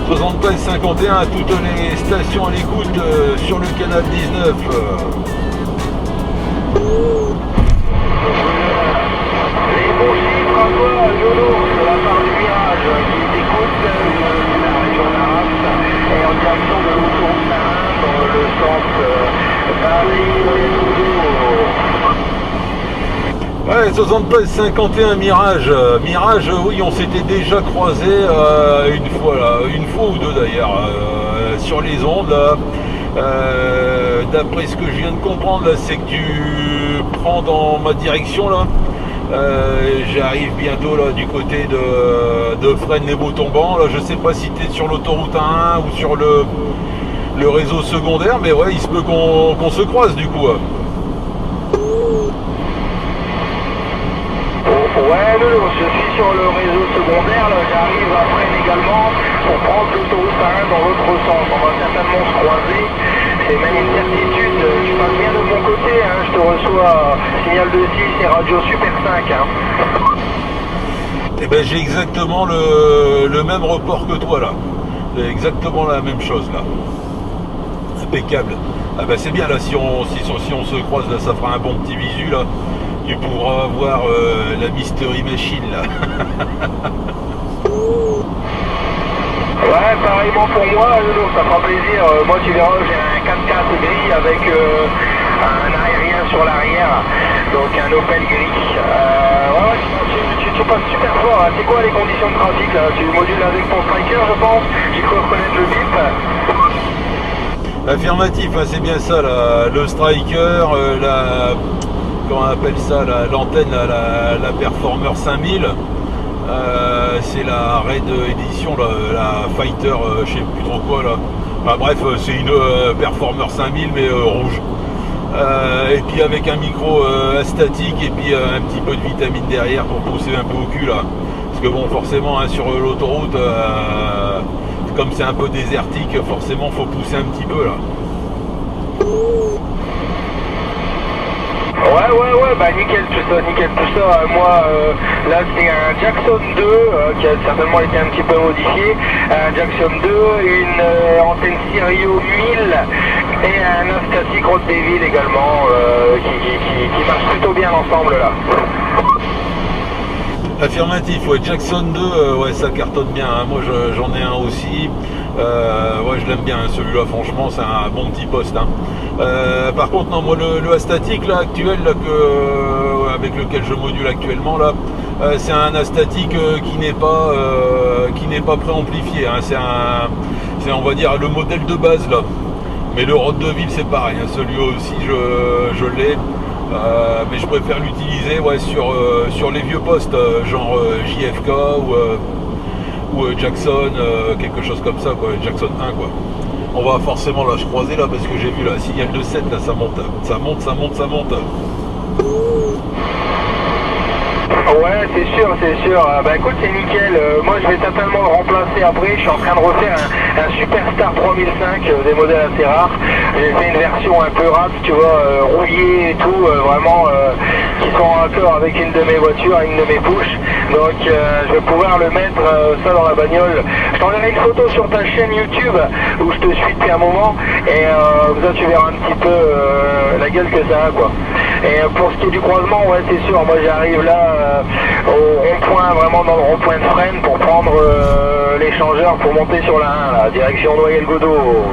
73-51 à toutes les stations à l'écoute sur le canal 19. Les bons chiffres à toi, Yodo, de la part du Mirage, qui t'écoute de la région d'Arras et en direction de l'autoroute 1 dans le sens Ouais, 73-51 Mirage. Mirage, oui, on s'était déjà croisé une fois ou deux d'ailleurs, sur les ondes. D'après ce que je viens de comprendre, là, c'est que tu prends dans ma direction là. J'arrive bientôt là du côté de Fresnes-les-Beaux-Tombants. Là, je sais pas si tu es sur l'autoroute 1 ou sur le réseau secondaire, mais ouais, il se peut qu'on se croise du coup. Ouais, non, je suis sur le réseau secondaire, là, j'arrive à Fresnes également pour prendre l'autoroute 1 dans l'autre sens. On va certainement se croiser, c'est même une certitude. Tu passes bien de mon côté, hein, je te reçois signal de 6 et radio Super 5. Hein. Eh ben, j'ai exactement le même report que toi là. C'est exactement la même chose là. Impeccable. Ah ben c'est bien là, si on se croise là, ça fera un bon petit visu là. Tu pourras voir la Mystery Machine là. Ouais, pareillement pour moi, ça fera plaisir. Moi, tu verras, j'ai un 4x4 gris avec un aérien sur l'arrière, donc un Opel gris. Ouais, tu passes super fort. Hein. C'est quoi les conditions de trafic là? Tu modules avec ton striker, je pense. J'ai cru reconnaître le bip. Affirmatif, hein, c'est bien ça, là, le striker, comment on appelle ça, l'antenne, la Performer 5000, c'est la Raid édition, la Fighter, je sais plus trop quoi là. Enfin bref, c'est une Performer 5000 mais rouge. Et puis avec un micro statique et puis un petit peu de vitamine derrière pour pousser un peu au cul là. Parce que bon, forcément, hein, sur l'autoroute, comme c'est un peu désertique, forcément faut pousser un petit peu là. Ouais, bah nickel tout ça. Moi, là c'est un Jackson 2 qui a certainement été un petit peu modifié. Un Jackson 2, une antenne Sirio 1000 et un statique Rode des Villes également qui marche plutôt bien l'ensemble là. Affirmatif, ouais, Jackson 2, ouais, ça cartonne bien, hein. Moi j'en ai un aussi, ouais, je l'aime bien, hein, celui-là, franchement, c'est un bon petit poste, hein. Par contre, non, moi le astatique là, actuel, là, avec lequel je module actuellement, là, c'est un astatique qui n'est pas préamplifié, hein. C'est, on va dire, le modèle de base, là. Mais le Rode de Ville, c'est pareil, hein. Celui-là aussi, je l'ai. Mais je préfère l'utiliser, ouais, sur les vieux postes, genre JFK ou Jackson, quelque chose comme ça, quoi, Jackson 1 quoi. On va forcément là se croiser là parce que j'ai vu là, signal de 7 là, ça monte. Ouais, c'est sûr. Bah écoute, c'est nickel. Moi, je vais certainement le remplacer après. Je suis en train de refaire un Superstar 3005, des modèles assez rares. J'ai fait une version un peu rap, tu vois, rouillée et tout, vraiment, qui sont en accord avec une de mes voitures, une de mes push. Donc, je vais pouvoir le mettre ça dans la bagnole. Je t'enverrai une photo sur ta chaîne YouTube où je te suis depuis un moment et ça, tu verras un petit peu la gueule que ça a, quoi. Et pour ce qui est du croisement, ouais, c'est sûr, moi j'arrive là au rond-point, vraiment dans le rond-point de Fresnes pour prendre l'échangeur pour monter sur la 1, là, direction Noyelles-Godeau.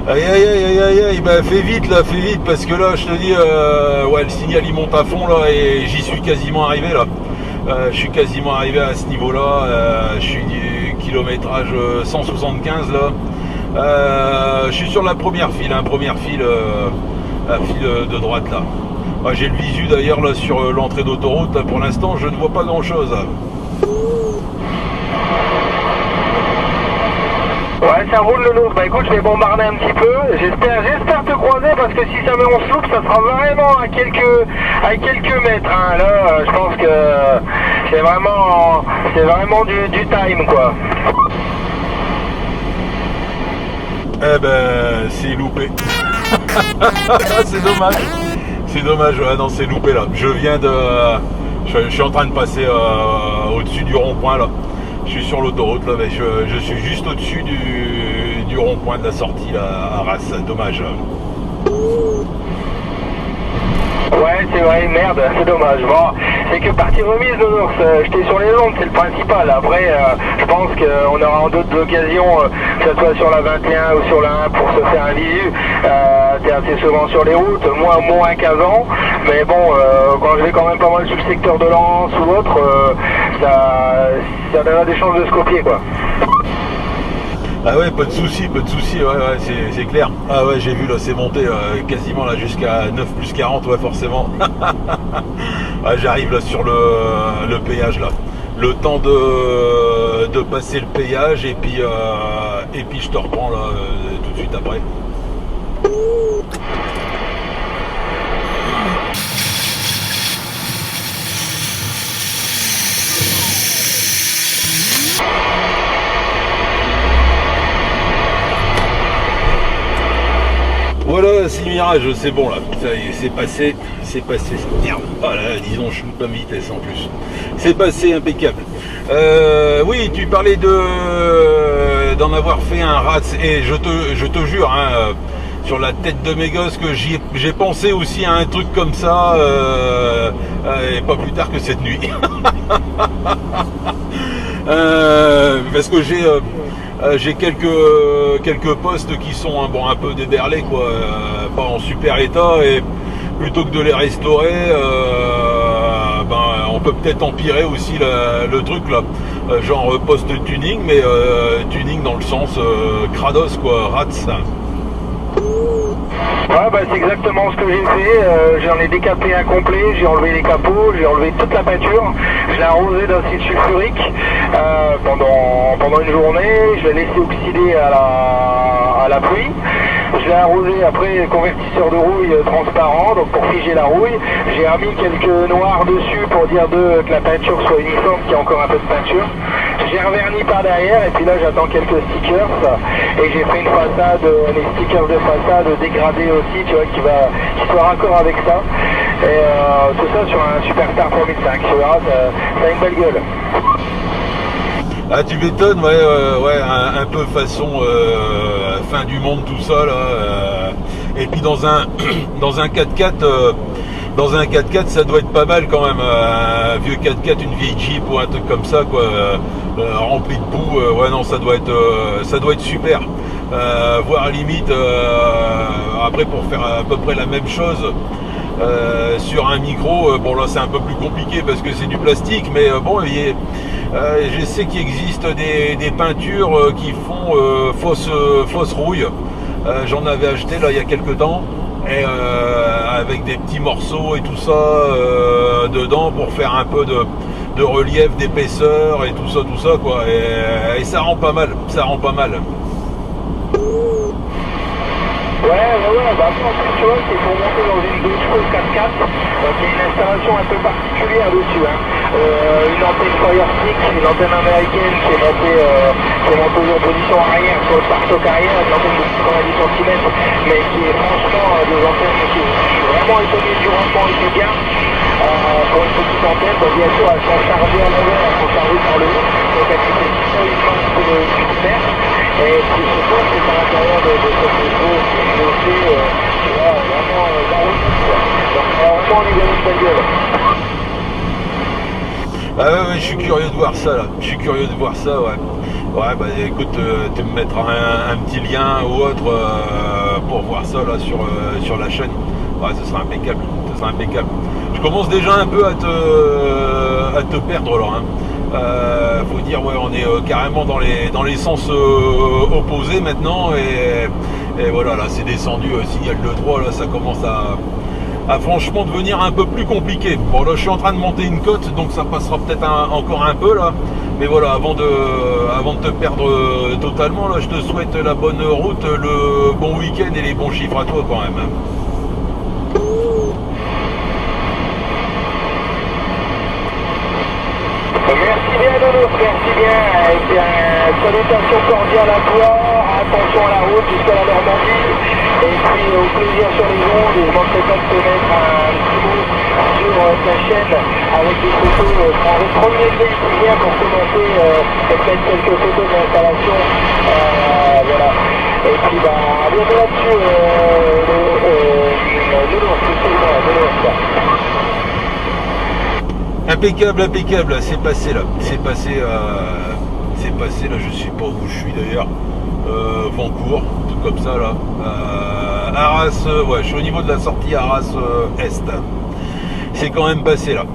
Aïe, bah fais vite parce que là je te dis, ouais, le signal il monte à fond là et j'y suis quasiment arrivé là. Je suis quasiment arrivé à ce niveau là, je suis du kilométrage 175 là. Je suis sur la première file, hein, la file de droite là. J'ai le visu d'ailleurs là sur l'entrée d'autoroute, là, pour l'instant je ne vois pas grand chose. Ouais, ça roule le nôtre. Bah écoute, je vais bombarder un petit peu. J'espère te croiser parce que si jamais on se loupe, ça sera vraiment à quelques mètres. Hein. Là, je pense que c'est vraiment du time, quoi. Eh ben, c'est loupé. C'est dommage. Ah non, c'est loupé là. Je suis en train de passer au-dessus du rond-point là. Je suis sur l'autoroute là, mais je suis juste au-dessus du rond-point de la sortie là, à Arras, dommage. Ouais, c'est vrai, merde, c'est dommage. Bon, c'est que partie remise, Nounours, j'étais sur les ondes, c'est le principal. Après, je pense qu'on aura en d'autres occasions, que ce soit sur la 21 ou sur la 1 pour se faire un visu. T'es assez souvent sur les routes, moi moins qu'avant, mais bon, quand je vais quand même pas mal sur le secteur de Lens ou autre, ça a des chances de se copier, quoi. Ah ouais, pas de souci, ouais, c'est clair. Ah ouais, j'ai vu là, c'est monté quasiment là jusqu'à 9 plus 40, ouais, forcément. Ah, j'arrive là sur le péage là. Le temps de passer le péage et puis je te reprends là tout de suite après. Voilà, 6 mirages, c'est bon là, ça y est, c'est passé, merde, voilà, disons je suis pas vitesse en plus, c'est passé impeccable. Oui, tu parlais d'en avoir fait un rat, et je te jure, hein, sur la tête de mes gosses que j'ai pensé aussi à un truc comme ça, et pas plus tard que cette nuit. Parce que j'ai quelques postes qui sont un peu déberlés, quoi, pas en super état, et plutôt que de les restaurer, on peut peut-être empirer aussi le truc là, genre post tuning, mais tuning dans le sens Kratos, quoi, rats. Ouais, bah c'est exactement ce que j'ai fait, j'en ai décapé un complet, j'ai enlevé les capots, j'ai enlevé toute la peinture, je l'ai arrosé d'acide sulfurique pendant une journée, je l'ai laissé oxyder à la pluie, je l'ai arrosé après convertisseur de rouille transparent, donc pour figer la rouille, j'ai remis quelques noirs dessus pour dire que la peinture soit uniforme, qu'il y a encore un peu de peinture. J'ai reverni par derrière et puis là j'attends quelques stickers et j'ai fait une façade, les stickers de façade dégradés aussi, tu vois, qui soit raccord avec ça. Et tout ça sur un Superstar 3005, tu verras, ça a une belle gueule. Ah, tu m'étonnes, ouais, un peu façon fin du monde tout ça là. Et puis dans un 4x4. Dans un 4x4, ça doit être pas mal quand même, un vieux 4x4, une vieille Jeep ou un truc comme ça, quoi, rempli de boue, ouais non, ça doit être super, voire limite, après pour faire à peu près la même chose, sur un micro, bon là c'est un peu plus compliqué parce que c'est du plastique, mais bon, je sais qu'il existe des peintures qui font fausse rouille, j'en avais acheté là il y a quelques temps, et avec des petits morceaux et tout ça dedans pour faire un peu de relief, d'épaisseur et tout ça quoi, et ça rend pas mal, Ouais, bah après en plus tu vois c'est pour monter dans une douche 4x4, donc il y a une installation un peu particulière dessus, hein. Une antenne Firestick, une antenne américaine qui est montée en position arrière sur le pare-choc arrière, une antenne de 90 cm, mais qui est franchement des antennes qui je suis vraiment étonné du rendement et du gain. Pour une petite antenne, bon, bien sûr elles sont chargées à l'envers, elles sont chargées par le haut, donc elles sont uniquement sur le super. Et puis surtout, c'est à l'intérieur de cette métro qui est chauffée, tu vois, vraiment la route, quoi. Donc vraiment, on lui donne une belle gueule. Ah ouais, je suis curieux de voir ça là, ouais. Ouais, bah écoute, tu me mettras un petit lien ou autre pour voir ça là sur la chaîne. Ouais, ce sera impeccable, Je commence déjà un peu à te perdre là, hein. Faut dire, ouais, on est carrément dans les sens opposés maintenant, et voilà, là c'est descendu, signal de 3, là ça commence à franchement devenir un peu plus compliqué. Bon là je suis en train de monter une côte, donc ça passera peut-être encore un peu là, mais voilà, avant de te perdre totalement là, je te souhaite la bonne route, le bon week-end et les bons chiffres à toi quand même. Merci bien Dodo, merci bien, et bien salutations cordiales à toi, attention à la route jusqu'à la Normandie, et puis au plaisir sur les ondes, et je manquerai pas de te mettre un petit mot sur ta chaîne avec des photos. Je prendrai le premier qui vient pour commenter et mettre quelques photos de l'installation. Voilà. Et puis à bientôt là-dessus, Impeccable, impeccable, c'est passé là, c'est passé là, je sais pas où je suis d'ailleurs, Vancourt, tout comme ça là, Arras, ouais, je suis au niveau de la sortie Arras Est, c'est quand même passé là,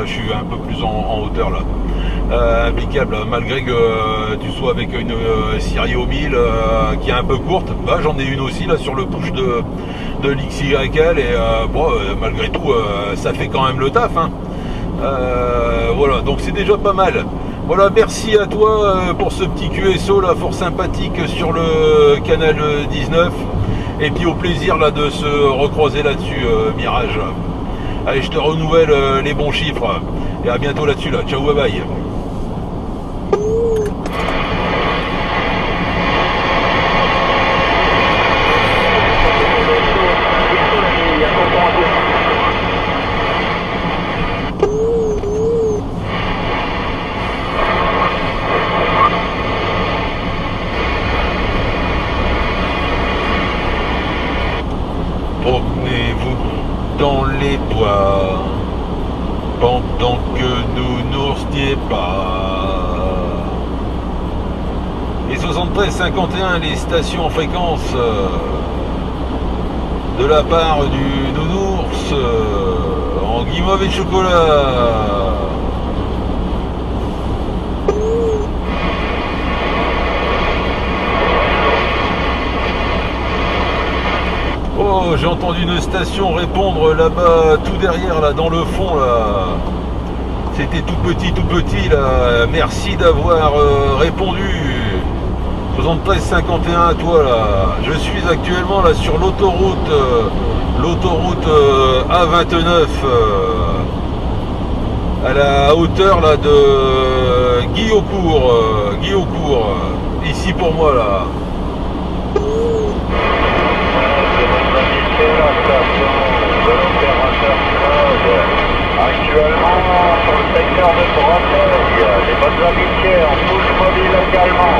je suis un peu plus en hauteur là. Impeccable, malgré que tu sois avec une Sirio 1000 qui est un peu courte, bah, j'en ai une aussi là sur le push de l'XYL et bon, malgré tout ça fait quand même le taf, hein. Voilà, donc c'est déjà pas mal. Voilà, merci à toi pour ce petit QSO là, fort sympathique sur le canal 19, et puis au plaisir là de se recroiser là-dessus, Mirage. Allez, je te renouvelle les bons chiffres et à bientôt là-dessus là, ciao, bye bye. Promenez-vous dans les bois pendant que nous n'oursiez pas. Et 73-51, les stations en fréquence de la part du nounours en guimauve et chocolat. Oh, j'ai entendu une station répondre là-bas, tout derrière, là, dans le fond, là. C'était tout petit, là. Merci d'avoir répondu. 73-51 à toi, là. Je suis actuellement, là, sur l'autoroute A29, à la hauteur, là, de Guillaucourt, ici pour moi, là. La station de l'opérateur Claude, actuellement sur le secteur de Bretagne, les bonnes amitiés en touche mobile également.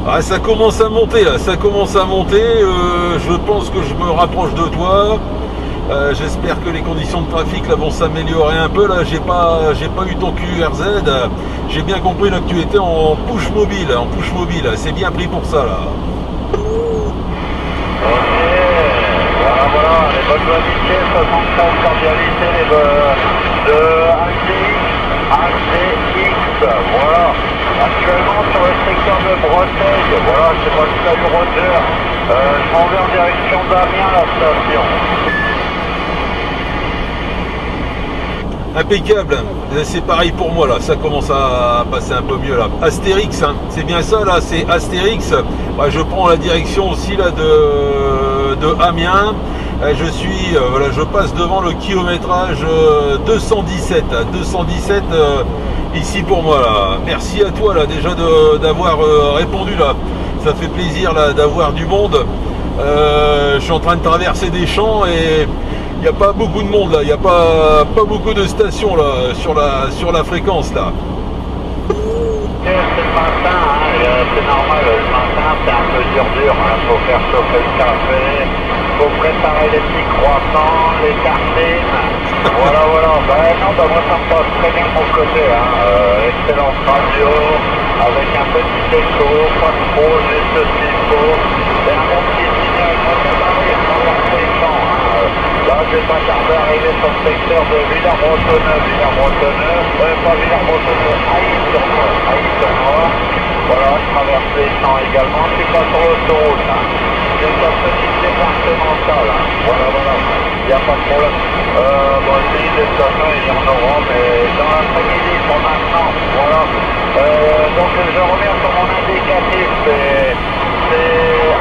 Ah, ça commence à monter là, je pense que je me rapproche de toi. J'espère que les conditions de trafic là vont s'améliorer un peu. Là, j'ai pas eu ton QRZ. J'ai bien compris là que tu étais en push mobile, c'est bien pris pour ça là. Voilà, les bonnes amitiés, 73 cordialité de ACX, voilà. Actuellement sur le secteur de Bretagne, voilà, c'est moi le salut Roger. Je m'en vais en direction d'Amiens, la station. Impeccable, c'est pareil pour moi là, ça commence à passer un peu mieux là. Astérix, hein, c'est bien ça là, c'est Astérix. Ouais, je prends la direction aussi là de Amiens. Voilà, je passe devant le kilométrage 217 ici pour moi là. Merci à toi là déjà d'avoir répondu là. Ça fait plaisir là d'avoir du monde. Je suis en train de traverser des champs et il n'y a pas beaucoup de monde là, il n'y a pas beaucoup de stations là sur la fréquence là. C'est le matin, hein, c'est normal, le matin c'est un peu dur, hein, faut faire chauffer le café, faut préparer les petits croissants, les tartines, voilà, ben non, ben moi ça me passe très bien de mon côté, hein, excellente radio, avec un petit écho, pas trop, juste ce qu'il faut, et un bon petit signal, moi ça m'arrive, traverser les champs, hein, là je vais pas tarder à arriver sur le secteur de Villers-Bretonneux, pas Villers-Bretonneux, Aïe-sur-Moi, voilà, je traverse les champs également, je suis pas sur l'autoroute, hein. C'est une petite départementale, hein. Voilà, il n'y a pas de problème. Bon, si, des stations, il y en aura, mais dans l'après-midi, pour maintenant, voilà. Donc je reviens sur mon indicatif, c'est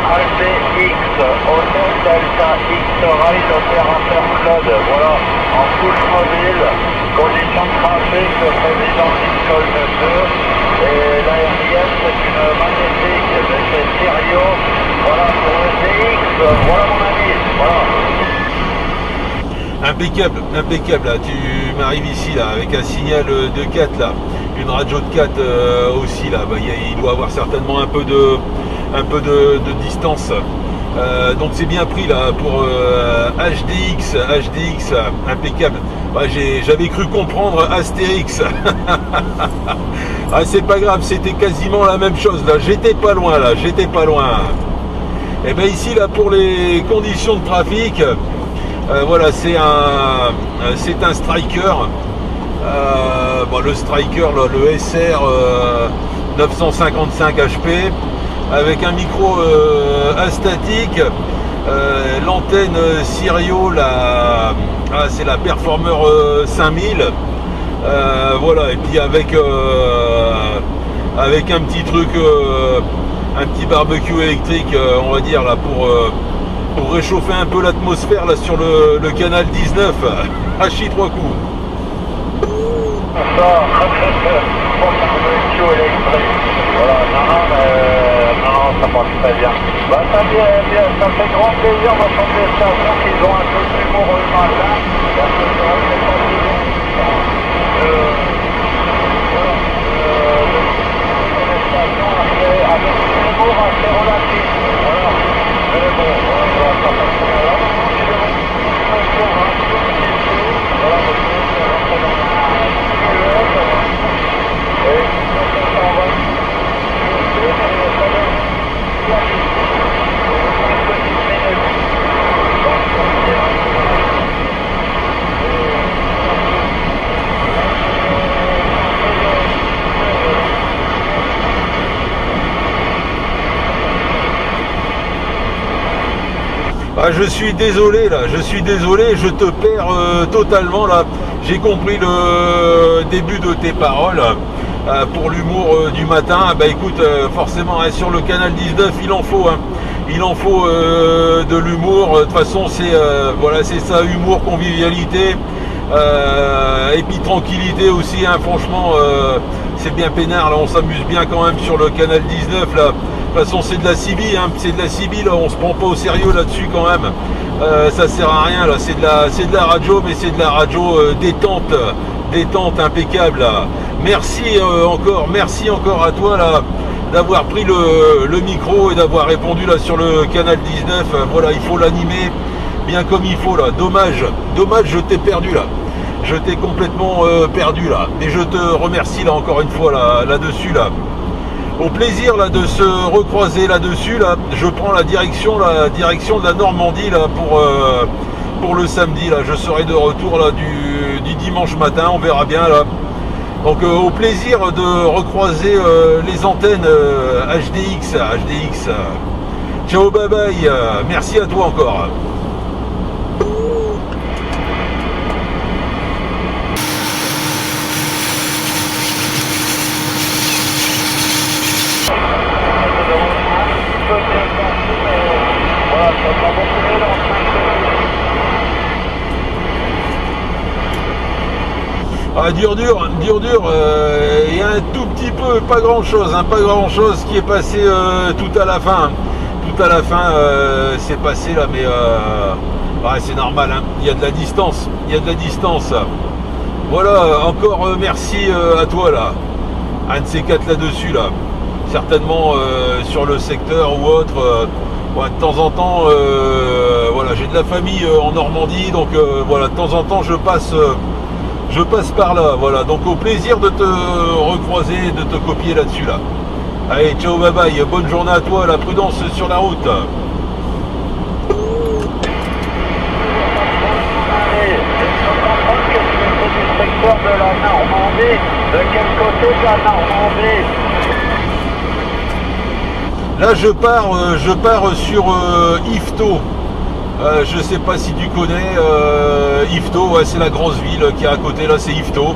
ACX, Hôtel Delta X-Ray, l'opérateur Claude, voilà, en couche mobile, conditions de trafic, le président Lincoln 2, et l'aérienne c'est une magnétique de chez Sirio, voilà pour le DX, voilà mon ami, voilà. impeccable, impeccable. Là, tu m'arrives ici là avec un signal de 4 là, une radio de 4 aussi là. Bah, il doit avoir certainement un peu de distance. Donc c'est bien pris là pour HDX, impeccable. Bah, j'avais cru comprendre Astérix. Ah, c'est pas grave, c'était quasiment la même chose là. J'étais pas loin là, j'étais pas loin. Et bien ici là pour les conditions de trafic, voilà, c'est un striker. Bon, le striker là, le SR 955 HP avec un micro astatique, l'antenne Sirio, c'est la Performer 5000, voilà, et puis avec un petit truc, un petit barbecue électrique, on va dire là pour réchauffer un peu l'atmosphère là sur le canal 19, Hachi 3 coups. Voilà, non, ça passe très bien. Bah, ça fait grand plaisir d'entendre des stations qui ont un peu d'humour le matin. Parce que c'est vrai que c'est pas toujours des stations avec un humour assez relatif. Voilà. Mais bon, ça passe très bien. Voilà, Ah, je suis désolé là, je te perds totalement là. J'ai compris le début de tes paroles pour l'humour du matin. Bah écoute, forcément hein, sur le canal 19 il en faut, hein. Il en faut de l'humour. De toute façon c'est voilà, c'est ça, humour, convivialité, et puis tranquillité aussi, hein. Franchement c'est bien peinard là, on s'amuse bien quand même sur le canal 19 là. De toute façon c'est de la CB, hein, c'est de la CB là, on se prend pas au sérieux là-dessus quand même. Ça sert à rien là, c'est de la radio, mais c'est de la radio détente, impeccable là. Merci encore à toi là d'avoir pris le micro et d'avoir répondu là sur le canal 19. Voilà, il faut l'animer bien comme il faut là. Dommage, je t'ai perdu là. Je t'ai complètement perdu là. Mais je te remercie là encore une fois là-dessus là. Au plaisir là de se recroiser là-dessus là. Je prends la direction de la Normandie là pour le samedi là. Je serai de retour là du dimanche matin, on verra bien là. Donc au plaisir de recroiser les antennes HDX. Ciao, bye bye, merci à toi encore. Ah, dur, il y a un tout petit peu, pas grand chose qui est passé tout à la fin. C'est passé là, mais ouais, c'est normal, hein. Il y a de la distance, Voilà, encore merci à toi là, un de ces quatre là-dessus là, certainement sur le secteur ou autre. Ouais, de temps en temps, voilà, j'ai de la famille en Normandie, donc voilà, de temps en temps je passe par là, voilà, donc au plaisir de te recroiser, de te copier là-dessus là. Allez, ciao, bye bye, bonne journée à toi, la prudence sur la route. De la Normandie, de quel côté de la Normandie? Là je pars sur Yvetot. Je sais pas si tu connais Yvetot, ouais, c'est la grosse ville qui est à côté là, c'est Yvetot.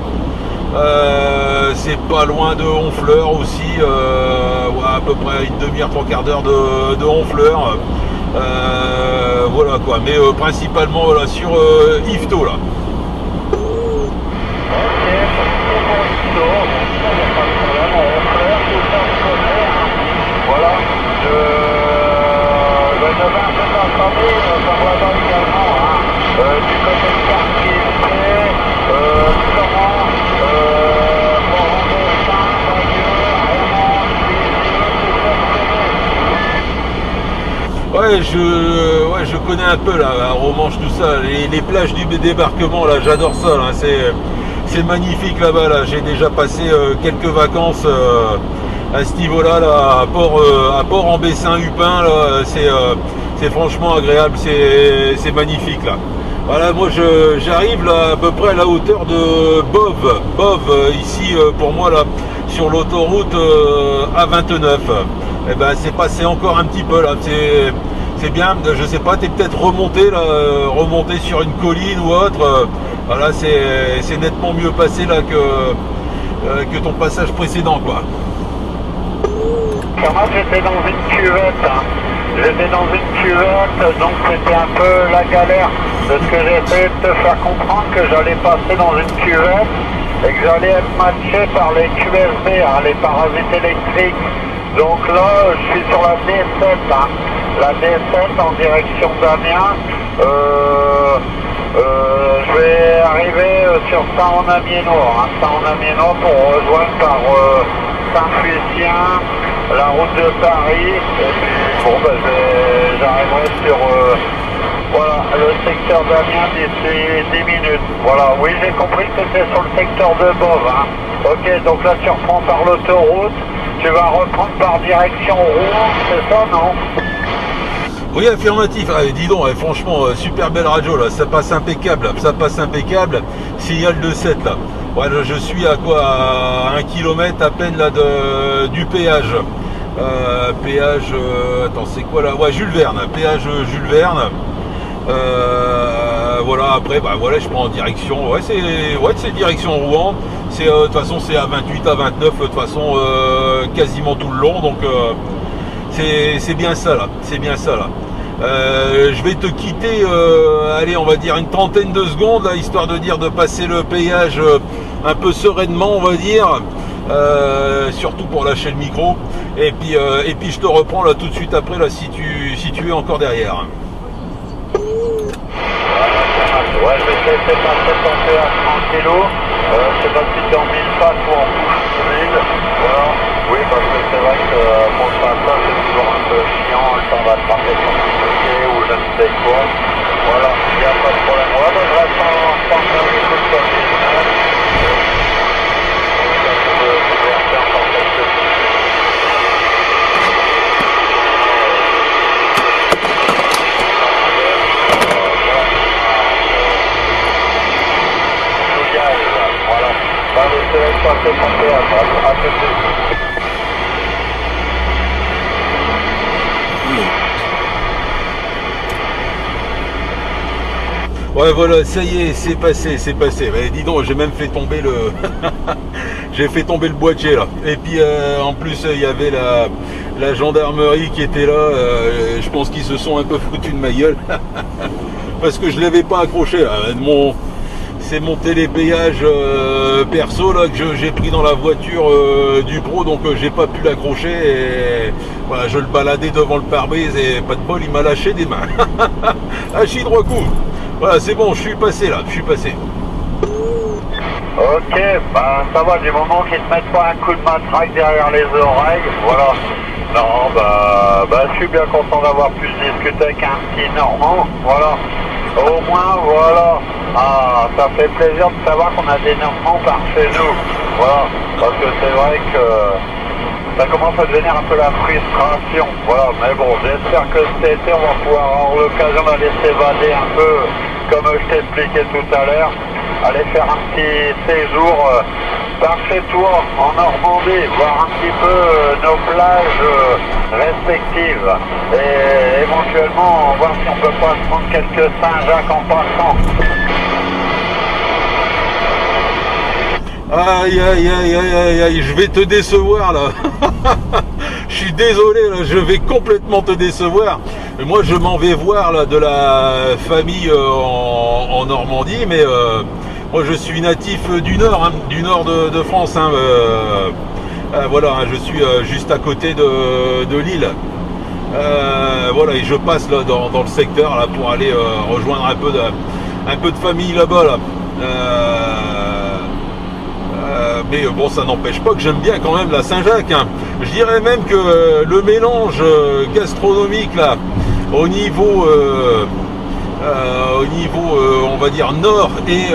C'est pas loin de Honfleur aussi, ouais, à peu près une demi-heure, trois quarts d'heure de Honfleur. Voilà quoi, mais principalement voilà, sur Yvetot là. Voilà, je vais un peu t'informer, ça va également, hein, du côté de je connais un peu là, à Romanche, tout ça, les plages du débarquement là, j'adore ça, là, c'est magnifique là-bas, là. J'ai déjà passé quelques vacances à ce niveau-là, là, à Port-en-Bessin-Hupin, là, c'est franchement agréable, c'est magnifique là. Voilà, moi j'arrive là à peu près à la hauteur de Bov, ici pour moi là, sur l'autoroute A29. Et ben c'est passé encore un petit peu là, c'est bien, je sais pas, t'es peut-être remonté là, remonté sur une colline ou autre. Voilà, c'est nettement mieux passé là que ton passage précédent quoi. Moi j'étais dans une cuvette, hein. J'étais dans une cuvette, donc c'était un peu la galère. De ce que j'ai essayé de te faire comprendre, que j'allais passer dans une cuvette et que j'allais être matché par les QFD, hein, les parasites électriques. Donc là, je suis sur la D7, hein. La D7 en direction d'Amiens. Je vais arriver sur Saint-Amiénois, hein, Saint-Amiénois pour rejoindre par Saint-Fucien, la route de Paris, et puis bon, ben, j'arriverai sur voilà, le secteur d'Amiens d'ici 10 minutes. Voilà, oui, j'ai compris que c'était sur le secteur de Bov. Hein. Ok, donc là tu reprends par l'autoroute, tu vas reprendre par direction Rouen, c'est ça, non? Oui, affirmatif. Ah, dis donc, franchement, super belle radio là, ça passe impeccable, signal de 7 là. Ouais, je suis à quoi, à 1 km à peine là du péage. Attends, c'est quoi là? Ouais, Jules Verne, péage Jules Verne. Voilà, après, bah voilà, je prends en direction. C'est direction Rouen. C'est de toute façon, c'est à 28, à 29, de toute façon, quasiment tout le long. Donc, c'est bien ça là. C'est bien ça là. Je vais te quitter, allez, on va dire une trentaine de secondes, là, histoire de passer le péage un peu sereinement, on va dire, surtout pour lâcher le micro. Et puis je te reprends là tout de suite après, là, si tu es encore derrière. Ouais, je vais te laisser passer ton péage tranquillou. Je sais pas si t'es en 1000 passes ou en bouche vide. Voilà. Oui, parce que c'est vrai que pour le passage, c'est toujours un peu chiant. Le temps va te passer son pied ou je ne sais quoi. Voilà, il n'y a pas de problème. Ouais, bah, je reste en train d'écouter sur le business. Je vais faire encore quelques minutes. Voilà. Bah, je te laisse passer ton péage. À tout de suite. Ouais, voilà, ça y est, c'est passé. Mais dis donc, j'ai même fait tomber le j'ai fait tomber le boîtier là. Et puis en plus il y avait la gendarmerie qui était là. Je pense qu'ils se sont un peu foutus de ma gueule parce que je l'avais pas accroché là. C'est mon télépéage perso là que j'ai pris dans la voiture du pro, donc j'ai pas pu l'accrocher et voilà, je le baladais devant le pare-brise et pas de bol, il m'a lâché des mains. Hachi droit coup. Voilà, c'est bon, je suis passé. Ok, bah ça va, du moment qu'ils te mettent pas un coup de matraque derrière les oreilles, voilà. Non, bah je suis bien content d'avoir pu discuter avec un petit Normand, voilà. Au moins, voilà. Ah, ça fait plaisir de savoir qu'on a des Normands par chez nous, voilà. Parce que c'est vrai que ça commence à devenir un peu la frustration, voilà. Mais bon, j'espère que cet été, on va pouvoir avoir l'occasion d'aller s'évader un peu, comme je t'expliquais tout à l'heure. Aller faire un petit séjour par chez toi en Normandie, voir un petit peu nos plages respectives et éventuellement voir si on peut pas se prendre quelques Saint-Jacques en passant. Aïe, je vais te décevoir là. Je suis désolé là, je vais complètement te décevoir. Moi je m'en vais voir là de la famille en Normandie, mais moi je suis natif du nord, hein, de France. Hein, voilà, hein, je suis juste à côté de Lille. Voilà, et je passe là dans le secteur là pour aller rejoindre un peu de famille là-bas là. Mais bon, ça n'empêche pas que j'aime bien quand même la Saint-Jacques. Hein. Je dirais même que le mélange gastronomique là au niveau on va dire nord et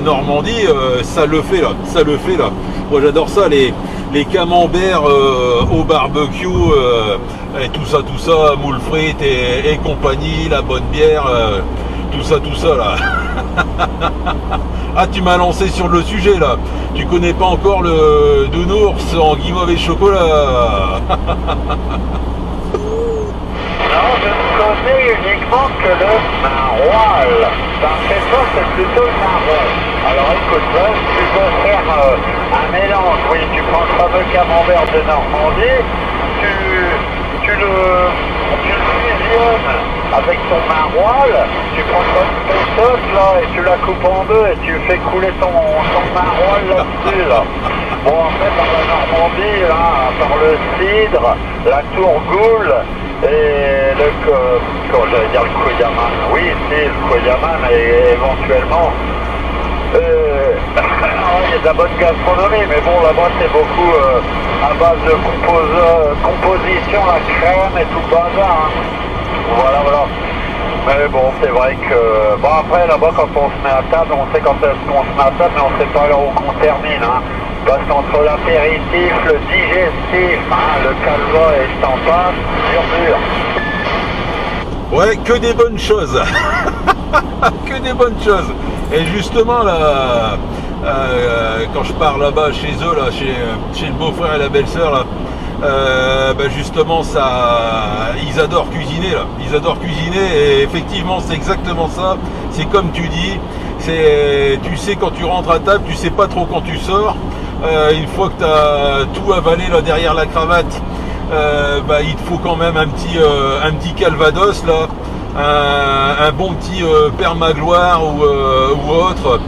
Normandie, ça le fait là, Moi j'adore ça, les camemberts au barbecue, et tout ça, moules frites et compagnie, la bonne bière, tout ça là. Ah, tu m'as lancé sur le sujet là. Tu connais pas encore le nounours en guimauve et chocolat. Non, je ne connais uniquement que le maroilles. Dans cette fois, c'est plutôt le marron. Alors écoute, là, tu peux faire un mélange. Oui, tu prends le fameux camembert de Normandie, tu le fusionnes avec ton maroilles, tu prends ton sauce là et tu la coupes en deux et tu fais couler ton maroilles là-dessus là. Bon, en fait, dans la Normandie, là, par le cidre, la tourgoule, et j'allais dire le Koyaman, oui, c'est le Koyaman, et éventuellement, il y a de la bonne gastronomie, mais bon, là-bas, c'est beaucoup à base de composition, la crème et tout le bazar, hein. Voilà. Mais bon, c'est vrai que, bon, après, là-bas, quand on se met à table, on sait quand est-ce qu'on se met à table, mais on sait pas alors où qu'on termine, hein. Parce qu'entre l'apéritif, le digestif, hein, le calva et je t'en passe, dur. Ouais, que des bonnes choses. Que des bonnes choses. Et justement là, quand je pars là-bas chez eux, là, chez le beau-frère et la belle-sœur, là, justement ils adorent cuisiner là. Ils adorent cuisiner et effectivement c'est exactement ça. C'est comme tu dis, tu sais quand tu rentres à table, tu sais pas trop quand tu sors. Une fois que tu as tout avalé là derrière la cravate, il te faut quand même un petit calvados là, un bon petit père Magloire ou autre.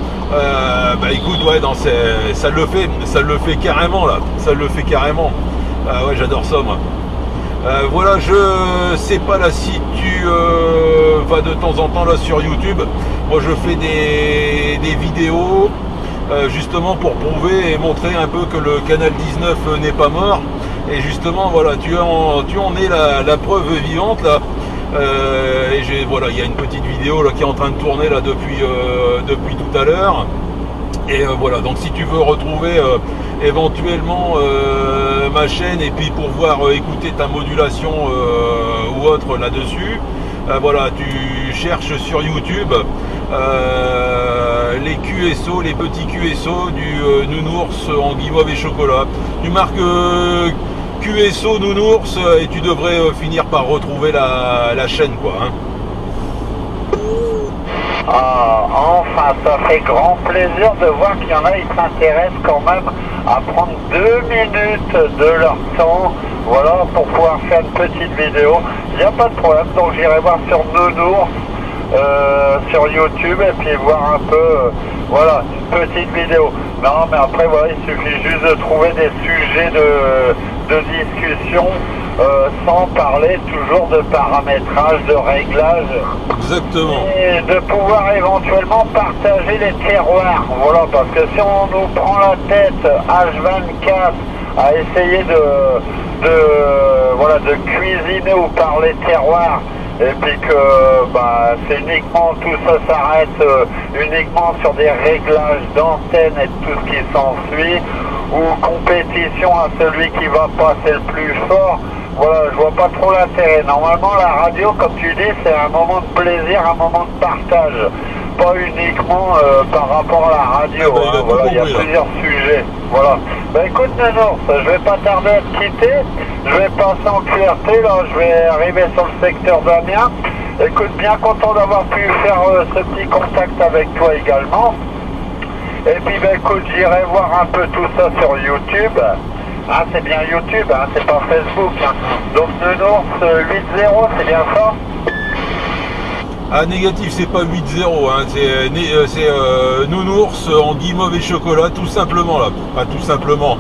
Écoute, ouais, non, ça le fait carrément là, ouais, j'adore ça moi. Voilà, je sais pas là si tu vas de temps en temps là sur YouTube. Moi je fais des vidéos justement pour prouver et montrer un peu que le canal 19 n'est pas mort. Et justement voilà, tu en es la preuve vivante là. Voilà, il y a une petite vidéo là qui est en train de tourner là depuis tout à l'heure. Et voilà, donc si tu veux retrouver éventuellement ma chaîne et puis pour pouvoir écouter ta modulation ou autre là-dessus, voilà, tu cherches sur YouTube les QSO, les petits QSO du nounours en guimauve et chocolat. Tu marques QSO nounours et tu devrais finir par retrouver la chaîne quoi, hein. Enfin, ça fait grand plaisir de voir qu'il y en a qui s'intéressent quand même à prendre 2 minutes de leur temps, voilà, pour pouvoir faire une petite vidéo. Il n'y a pas de problème, donc j'irai voir sur Nounours, sur YouTube, et puis voir un peu, voilà, une petite vidéo. Non, mais après, voilà, il suffit juste de trouver des sujets de discussion, sans parler toujours de paramétrage, de réglage. Exactement. Et de pouvoir éventuellement partager les terroirs. Voilà, parce que si on nous prend la tête H24 à essayer de cuisiner ou parler terroirs, et puis que c'est uniquement, tout ça s'arrête uniquement sur des réglages d'antenne et tout ce qui s'ensuit, ou compétition à celui qui va passer le plus fort. Voilà, je vois pas trop l'intérêt. Normalement, la radio, comme tu dis, c'est un moment de plaisir, un moment de partage. Pas uniquement par rapport à la radio. Voilà, il y a plusieurs sujets. Voilà. Écoute, Nounours, je vais pas tarder à te quitter. Je vais passer en QRT, là, je vais arriver sur le secteur d'Amiens. Écoute, bien content d'avoir pu faire ce petit contact avec toi également. Et puis, écoute, j'irai voir un peu tout ça sur YouTube. Ah, c'est bien YouTube, hein, c'est pas Facebook. Hein. Donc Nounours 8.0, c'est bien ça? Ah, négatif, c'est pas 8.0, hein, c'est nounours en guimauve et chocolat, tout simplement là. Pas tout simplement.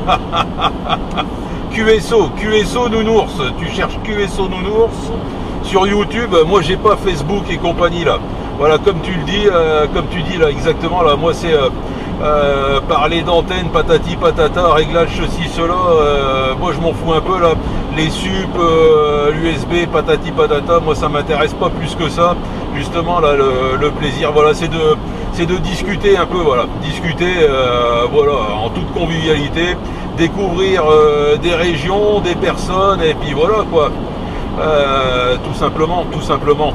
QSO nounours. Tu cherches QSO nounours sur YouTube. Moi, j'ai pas Facebook et compagnie là. Voilà, comme tu dis là, exactement là. Moi, c'est parler d'antenne, patati patata, réglage ceci, cela, moi je m'en fous un peu là. les sup, l'USB, patati patata, moi ça m'intéresse pas plus que ça. Justement là le plaisir, voilà, c'est de discuter un peu, voilà, discuter voilà, en toute convivialité, découvrir des régions, des personnes, et puis voilà quoi, tout simplement.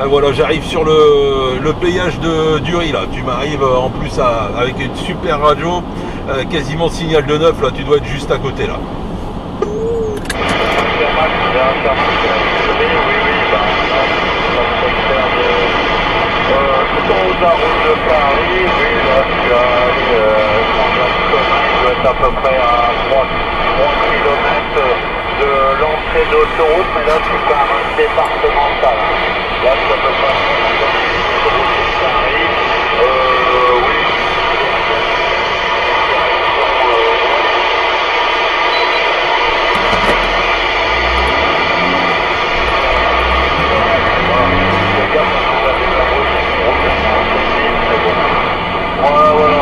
Voilà, j'arrive sur le péage de Dury là, tu m'arrives en plus avec une super radio, quasiment signal de neuf là, tu dois être juste à côté là. Autoroute la route de Paris, oui, là tu as il doit être à peu près à 3 km de l'entrée d'autoroute, mais là c'est quand même un départemental. Là c'est à peu près l'autoroute de Paris, oui. Voilà.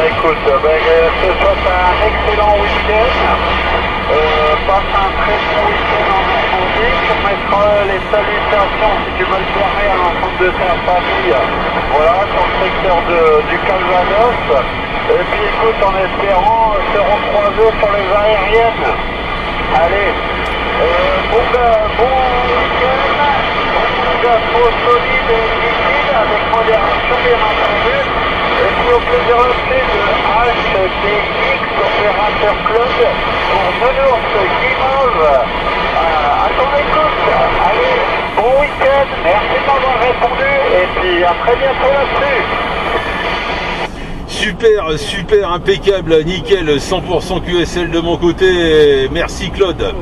Écoute, ce soit un excellent week-end. Passe un très bon week-end en Normandie. Tu mettras les salutations, si tu veux le permets, à l'ensemble de ta famille. Voilà, sur le secteur du Calvados. Et puis écoute, en espérant se recroiser sur les aériennes. Allez, bon week-end. Gastro solide et liquide avec modération bien entendu. Et puis au plaisir de HTX Opérateur Club pour Nounours Guimauve. À ton écoute. Allez, bon week-end. Merci de m'avoir répondu. Et puis à très bientôt là-dessus. Super, impeccable, nickel, 100% QSL de mon côté. Merci Claude.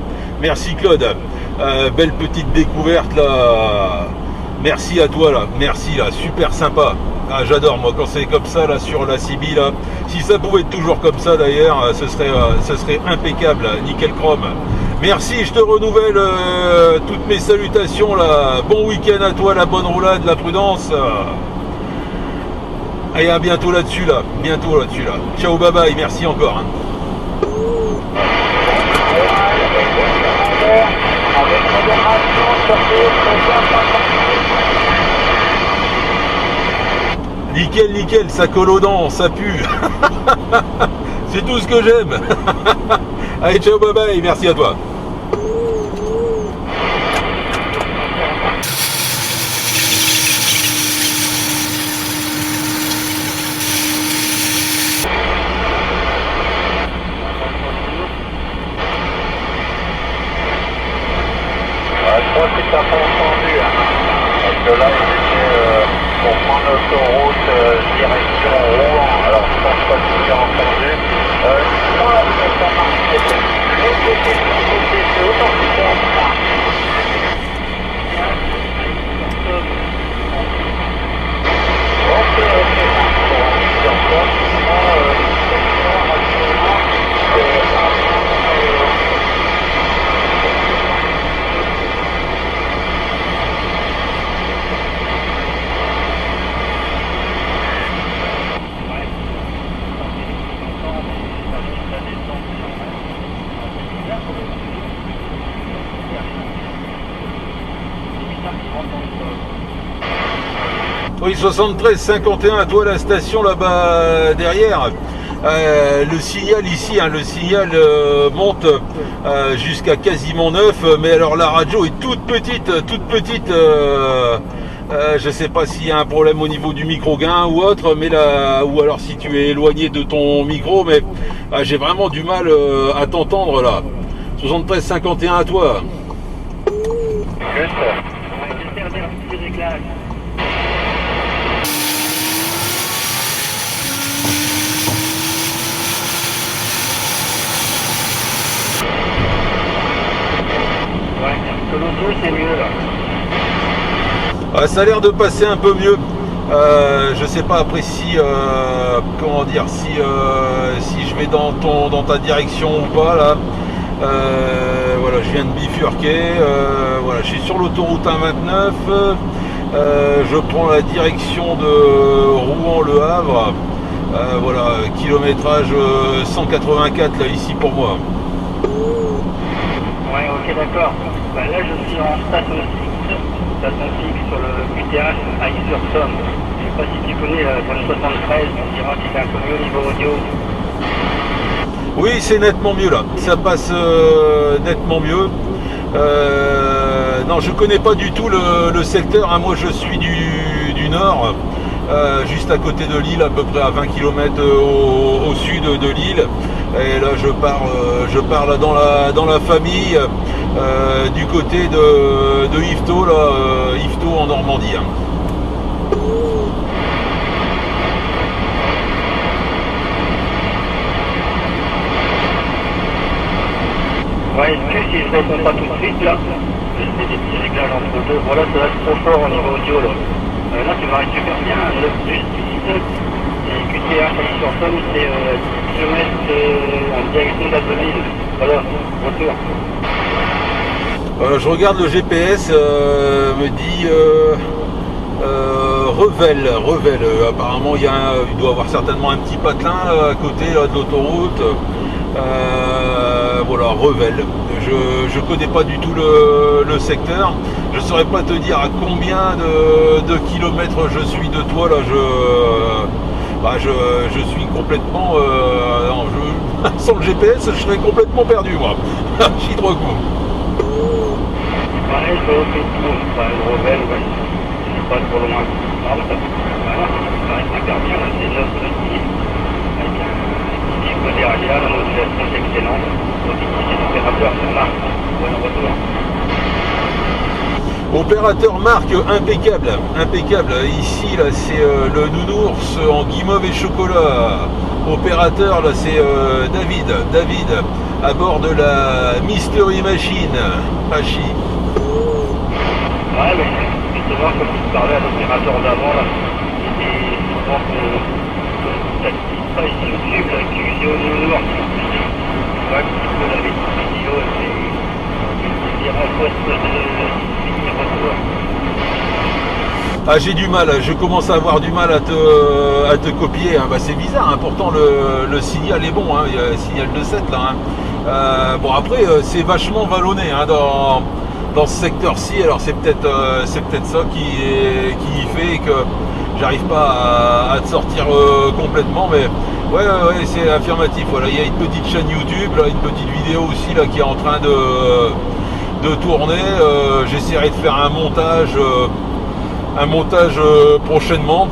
Belle petite découverte là. Merci à toi là, merci là, super sympa. Ah, j'adore moi quand c'est comme ça là sur la CB là. Si ça pouvait être toujours comme ça d'ailleurs, ce serait impeccable, nickel chrome. Merci, je te renouvelle toutes mes salutations là. Bon week-end à toi, la bonne roulade, la prudence. Et à bientôt là-dessus là. Ciao, bye bye, merci encore. Avec modération, Nickel, ça colle aux dents, ça pue. C'est tout ce que j'aime. Allez, ciao, bye bye, merci à toi. Je crois que tu n'as pas entendu, hein, parce que là, c'était pour prendre l'autoroute direction Rouen. Alors, je pense pas que tu as entendu. Je crois que ça marche. C'est autant que ça. Oui, 73 51 à toi la station là-bas derrière. Le signal ici, le signal monte jusqu'à quasiment 9, mais alors la radio est toute petite. Je sais pas s'il y a un problème au niveau du micro gain ou autre, mais là, ou alors si tu es éloigné de ton micro, mais j'ai vraiment du mal à t'entendre là. 73 51 à toi. C'est mieux là. Ça a l'air de passer un peu mieux. Je sais pas après si comment dire, si je vais dans ta direction ou pas là. Voilà, je viens de bifurquer. Voilà, je suis sur l'autoroute 129. Je prends la direction de Rouen-Le Havre. Voilà, kilométrage 184 là ici pour moi. Ouais, Ok, d'accord. Bah, là, je suis en station fixe sur le QTH à Ix-sur-Somme. Je sais pas si tu connais la zone 73, on dira que c'est un peu mieux au niveau audio. Oui, c'est nettement mieux là. Ça passe nettement mieux. Non, je connais pas du tout le secteur. Hein. Moi, je suis du nord, juste à côté de Lille, à peu près à 20 km au sud de Lille. Et là, je pars là dans la famille, du côté de Yvetot, là, Yvetot en Normandie. Hein. Ouais, si je réponds pas tout de suite là, je fais des petits réglages entre deux. Voilà, ça va être trop fort au niveau audio là. Là, tu m'arrêtes super bien, 9+19. Et QTH à Ix-sur-Somme, c'est 10 km en direction d'Abbeville. Voilà, retour. Je regarde le GPS, me dit Revel. Apparemment, il doit y avoir certainement un petit patelin à côté là, de l'autoroute. Voilà, Revel. Je connais pas du tout le secteur. Je saurais pas te dire à combien de kilomètres je suis de toi. Là, je suis complètement. Sans le GPS, je serais complètement perdu, moi. J'y droit coup. Ouais, je vais au Revel, ouais. C'est pas trop loin. Voilà, ça paraît super bien, là, c'est 9 avec un disque derrière, la modulation est excellente. Donc ici, c'est l'opérateur Marc. Bon retour. Opérateur marque impeccable. Ici là c'est le nounours en guimauve et chocolat. Opérateur là c'est David à bord de la Mystery Machine. Hachi. Ouais, mais justement comme tu parlais à l'opérateur d'avant là, c'était souvent que pas ici YouTube là, qui usait au nounours. Tu vois, qui peut la vidéo et en poste de Ah, j'ai du mal, je commence à avoir du mal à te copier. Hein. Bah, c'est bizarre, hein. Pourtant le signal est bon, hein. Il y a un signal de 7 là. Hein. Bon après c'est vachement vallonné hein, dans ce secteur-ci. Alors c'est peut-être ça qui fait que j'arrive pas à te sortir complètement, mais ouais c'est affirmatif. Voilà, il y a une petite chaîne YouTube, là, une petite vidéo aussi là qui est en train de tourner. J'essaierai de faire un montage prochainement.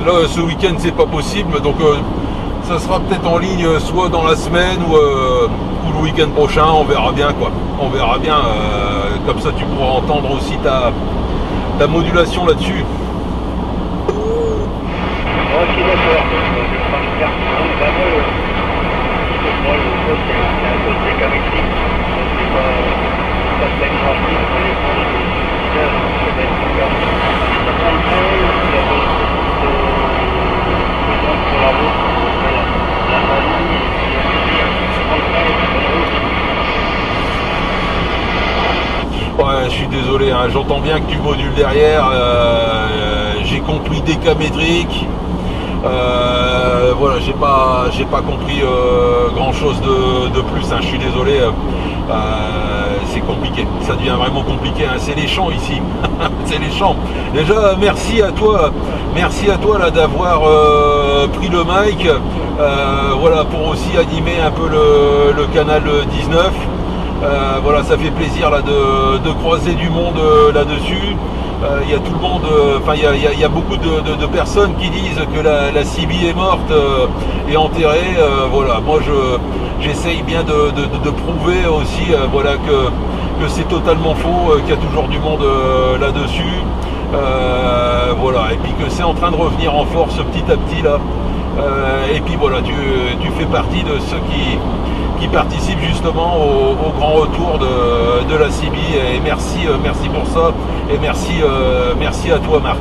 Là ce week-end c'est pas possible, donc ça sera peut-être en ligne soit dans la semaine ou le week-end prochain, on verra bien quoi. On verra bien, comme ça tu pourras entendre aussi ta modulation là-dessus. Ok, d'accord. Je vais pas me faire moi le poste c'est un poste décamétrique, donc c'est pas très grand chose pour les prendre ça va être super. Ça prend le temps, il y a beaucoup de gens sur la route, la famille, et puis ça prend le temps et c'est bonne route. Ouais, je suis désolé, hein, j'entends bien que tu modules derrière, j'ai compris décamétrique. Voilà, j'ai pas compris grand chose de plus, hein, je suis désolé, c'est compliqué, ça devient vraiment compliqué, hein, c'est les champs ici. C'est les champs. Déjà merci à toi là d'avoir pris le mic, voilà, pour aussi animer un peu le canal 19. Voilà, ça fait plaisir là de croiser du monde là-dessus. Il y a tout le monde, enfin il y a beaucoup de personnes qui disent que la CB est morte et enterrée. Voilà, moi j'essaye bien de prouver aussi, voilà, que c'est totalement faux, qu'il y a toujours du monde là-dessus. Voilà, et puis que c'est en train de revenir en force petit à petit là. Et puis voilà, tu fais partie de ceux qui participent justement au grand retour de la CB, et merci pour ça, et merci à toi Marc.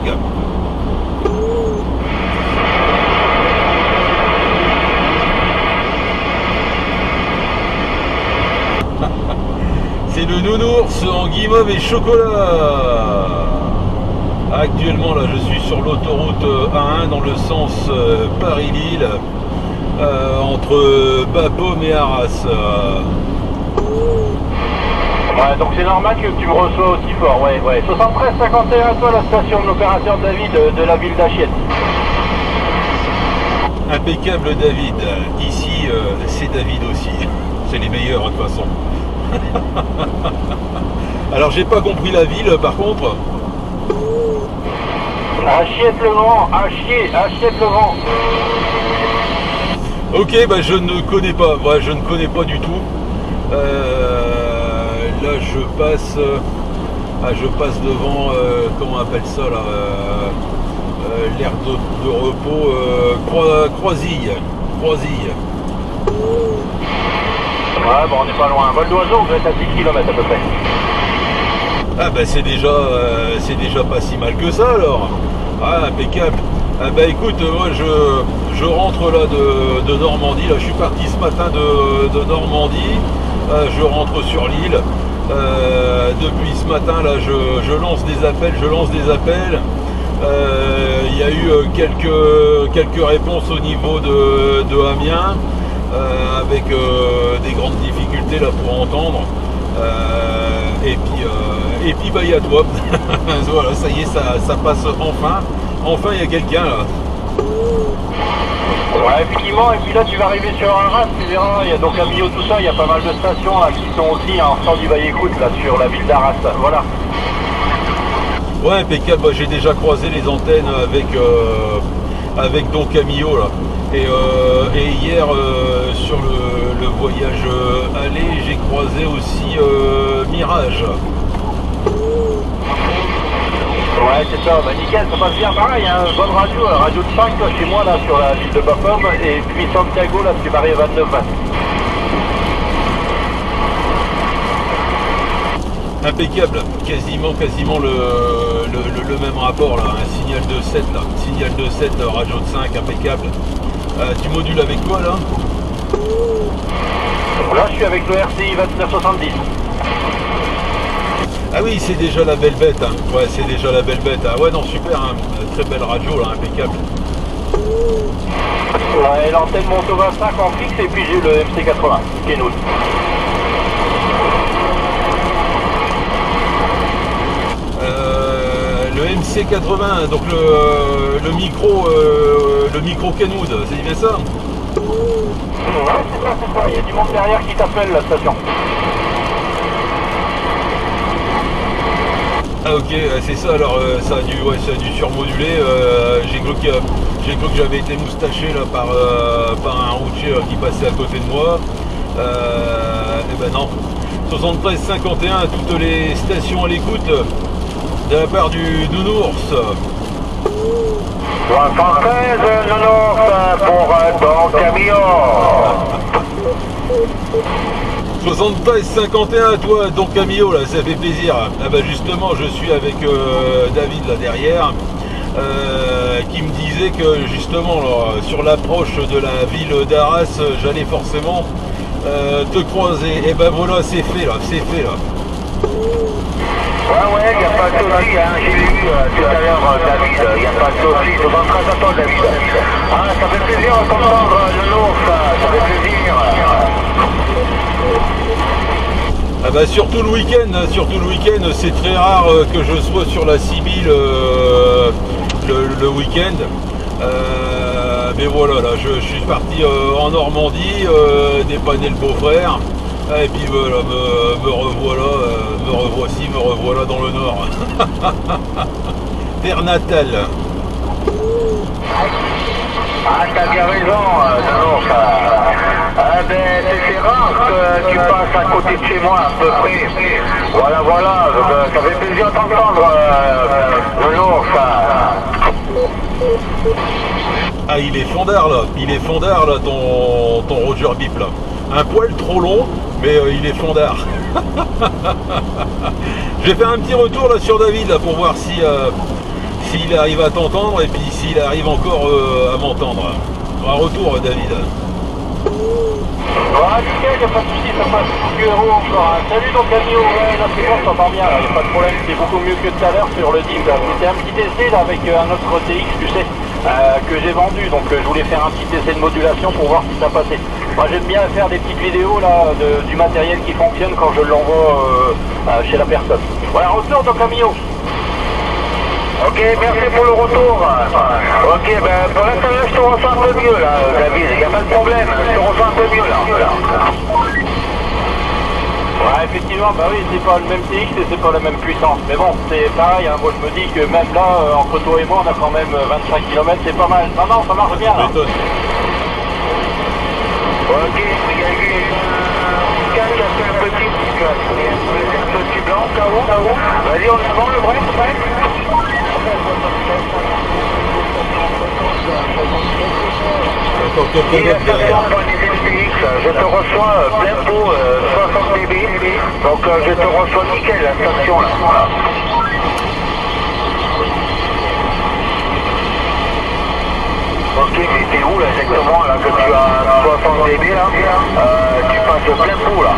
C'est le nounours en guimauve et chocolat. Actuellement là je suis sur l'autoroute A1 dans le sens Paris-Lille, entre Bapaume et Arras. Ouais, donc c'est normal que tu me reçois aussi fort, ouais, ouais. 73-51 à toi, la station de l'opérateur David de la ville d'Achiette. Impeccable David, ici c'est David aussi, c'est les meilleurs de toute façon. Alors j'ai pas compris la ville par contre. Achiette-le-Grand, Achiette-le-Grand. Ok, bah je ne connais pas, ouais, je ne connais pas du tout. Là je passe devant, comment on appelle ça là, l'aire de repos, Croisille. Ouais, bon, on n'est pas loin. Vol d'oiseau, vous êtes à 10 km à peu près. Ah bah c'est déjà pas si mal que ça alors. Ah, impeccable. Ah bah écoute, moi je rentre là de Normandie. Là, je suis parti ce matin de Normandie. Je rentre sur l'île. Depuis ce matin là, je lance des appels. Il y a eu quelques réponses au niveau de Amiens, avec des grandes difficultés là pour entendre. Et puis bah il y a toi. Voilà, ça y est, ça passe enfin. Enfin il y a quelqu'un là. Ouais, effectivement, et puis là tu vas arriver sur un ras, tu verras, il y a donc à Millau, tout ça, il y a pas mal de stations là qui sont aussi en sortant du Bail-Écoute là sur la ville d'Arras, voilà. Ouais, impeccable, bah, j'ai déjà croisé les antennes avec donc Camillo là. Et hier sur le voyage aller, j'ai croisé aussi Mirage. Ouais, c'est ça, bah nickel, ça passe bien, pareil, hein, bonne radio, radio de 5 là, chez moi là sur la ville de Baphomet, et puis Santiago là, tu m'arrives à 29-20. Impeccable, quasiment le même rapport là, un signal de 7 là, radio de 5, impeccable. Tu modules avec quoi là? Là je suis avec le RCI 2970. Ah oui, c'est déjà la belle bête, hein. Ouais, c'est déjà la belle bête. Ah ouais, non, super, hein. Très belle radio là, impeccable. Ouais, l'antenne Monto 25 en fixe, et puis j'ai le MC80, qui est nôtre. Le MC80, donc le micro Kenwood, c'est bien ça? Ouais, c'est ça, il y a du monde derrière qui t'appelle la station. Ah ok, c'est ça, alors ça a dû surmoduler. J'ai cru que j'avais été moustaché là, par un routier qui passait à côté de moi. Et ben non. 73-51, toutes les stations à l'écoute de la part du Nounours. 73 Nounours pour ton camion. 73-51 à toi, Don Camillo, là, ça fait plaisir. Ah bah justement, je suis avec David là derrière, qui me disait que justement là, sur l'approche de la ville d'Arras, j'allais forcément te croiser. Et ben voilà, c'est fait là. Ouais, il n'y a pas de souci, hein. J'ai lu tout à l'heure David, il n'y a pas de souci, je vais très attendre David. Ah, ça fait plaisir d'entendre le Nounours, ça fait plaisir. Ah bah surtout le week-end, c'est très rare que je sois sur la Sibylle le week-end. Mais voilà, là je suis parti en Normandie, dépanner le beau-frère. Et puis voilà, me revoilà dans le nord. Terre natale. Ah, t'as bien raison, Nounours. Ah ben, c'est rare que tu passes à côté de chez moi, à peu près. Voilà, ça fait plaisir de t'entendre, Nounours. Ah, il est fondard là, ton Roger Bip là. Un poil trop long, mais il est fondard. Je vais faire un petit retour là sur David là pour voir s'il arrive à t'entendre et puis s'il arrive encore à m'entendre. Un retour David. Ouais, nickel, il n'y a pas de soucis, ça passe du héros encore. Hein. Salut donc Camillo, ouais, là c'est bon, je t'entends bien, il n'y a pas de problème, c'est beaucoup mieux que tout à l'heure sur le DIM. C'était un petit essai là avec un autre TX, tu sais. que j'ai vendu. Donc je voulais faire un petit essai de modulation pour voir si ça passait. Moi j'aime bien faire des petites vidéos là du matériel qui fonctionne quand je l'envoie chez la personne. Voilà, retour donc Camillo. Ok, merci pour le retour. Ok, ben pour l'instant là je te ressens un peu mieux là, David, il n'y a pas de problème, je te ressens un peu mieux là. Ouais, effectivement, bah oui, c'est pas le même TX et c'est pas la même puissance. Mais bon, c'est pareil, hein, moi je me dis que même là, entre toi et moi, on a quand même 25 km, c'est pas mal. Non, non, ça marche bien là. Méthode. Ok, il y a eu un cas qui a fait un petit blanc, KO. Vas-y, on avance le break, je te reçois plein pot, 60 dB, donc je te reçois nickel la station là. Ok, mais t'es où là exactement là que tu as 60 dB là, tu passes plein pot là.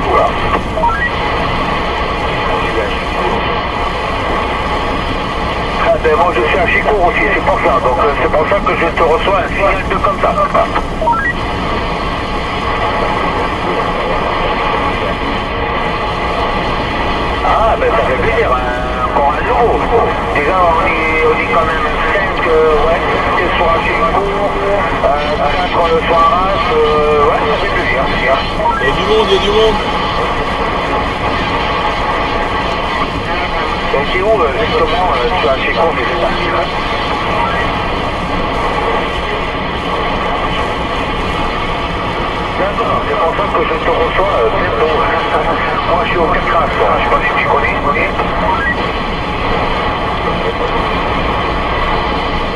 Ah ben moi je suis à Chicourt aussi, c'est pour ça, donc c'est pour ça que je te reçois un signal de comme ça. Ah ben ça fait plaisir, encore un nouveau. Déjà on est quand même 5, ouais, 5 sur Chicourt, 4 sur Arras, ouais ça fait plaisir. Il y a du monde, il y a du monde. Donc c'est où justement tu as chez Chicourt, c'est ça? D'accord, c'est pour ça que je te reçois bientôt. Moi je suis au 4 As, je sais pas si tu connais.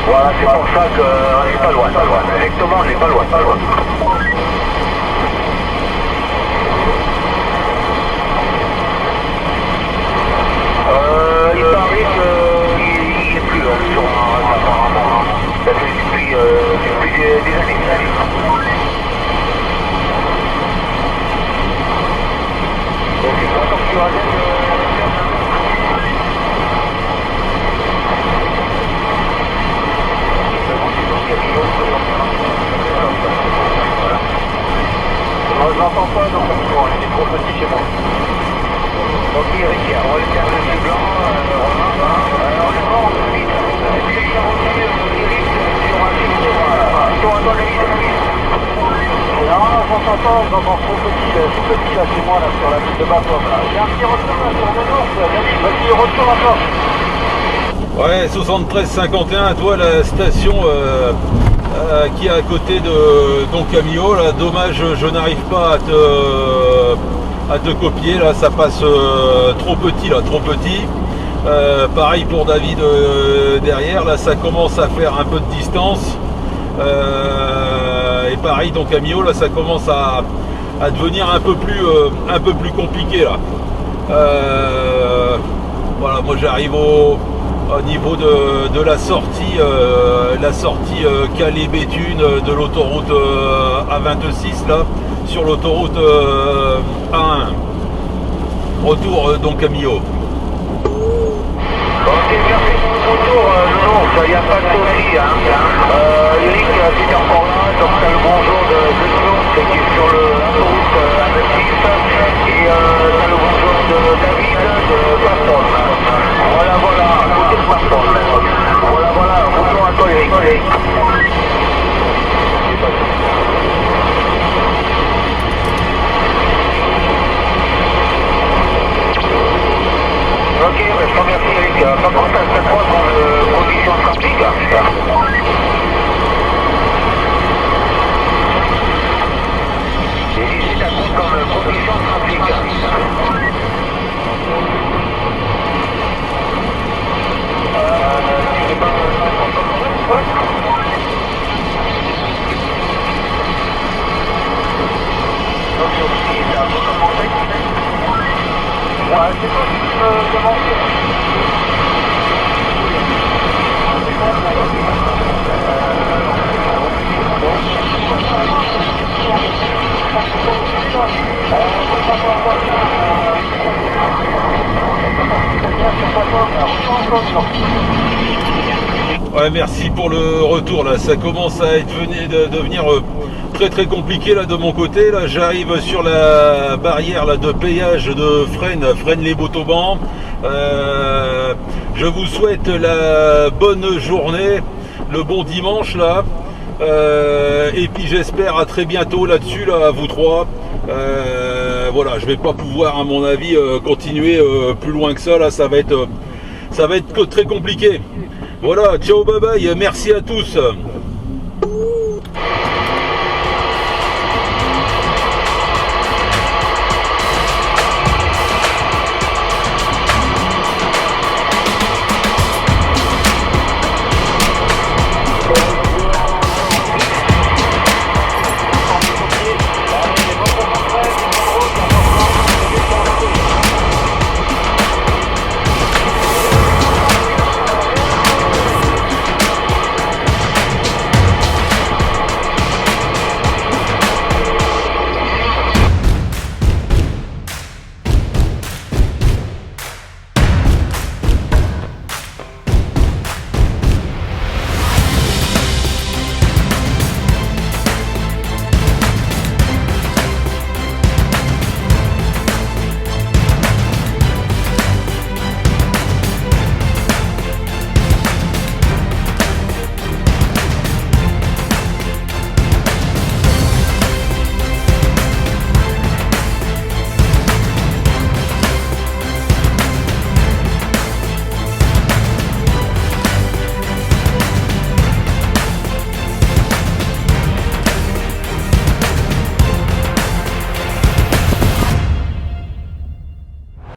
Voilà, c'est pour ça qu'on n'est pas loin. Exactement, on n'est pas loin. Il paraît qu'il n'y est plus sur Mars apparemment. Ça fait depuis des années. Donc c'est quoi comme tu as Moi je l'entends pas, donc il est trop petit chez moi. Ok, Eric, on va le faire le blanc, on est bon, vite. Et puis il y a aussi Eric sur un Chicourt, dans la ville. Non, j'entends pas, j'entends trop petit, tout petit là chez moi, là, sur la ville de Baton. J'ai un petit retour là sur le nord, David, vas-y, retour encore. Ouais, 73-51, toi la station qui est à côté de Don Camillo, là, dommage je n'arrive pas à te copier, là ça passe trop petit là, trop petit. Pareil pour David derrière, là ça commence à faire un peu de distance. Et pareil Don Camillo, là ça commence à devenir un peu plus compliqué là. Voilà, moi j'arrive au niveau de la sortie Calais-Béthune de l'autoroute A26 là, sur l'autoroute A1. Retour Don Camillo. Ok, merci pour le retour, il n'y a pas de souci. Eric, si t'es encore là, donc t'as le bonjour de Nounours qui est sur l'autoroute A26 et t'as le bonjour de David de Baston. Voilà, à côté de Baston. Voilà, bonjour à toi Eric. Ok, je te remercie Eric. Par contre, ça te croit dans conditions trafic. J'ai dit si ça compte comme conditions trafic. Ouais, c'est toi qui me demandes. Ouais, Ouais, merci pour le retour là, ça commence à devenir très très compliqué là de mon côté. Là j'arrive sur la barrière là de péage de Fresnes les Montauban. Je vous souhaite la bonne journée, le bon dimanche là. Et puis j'espère à très bientôt là-dessus là à vous trois. Voilà, je vais pas pouvoir à mon avis continuer plus loin que ça là, ça va être très compliqué. Voilà, ciao, bye bye, merci à tous.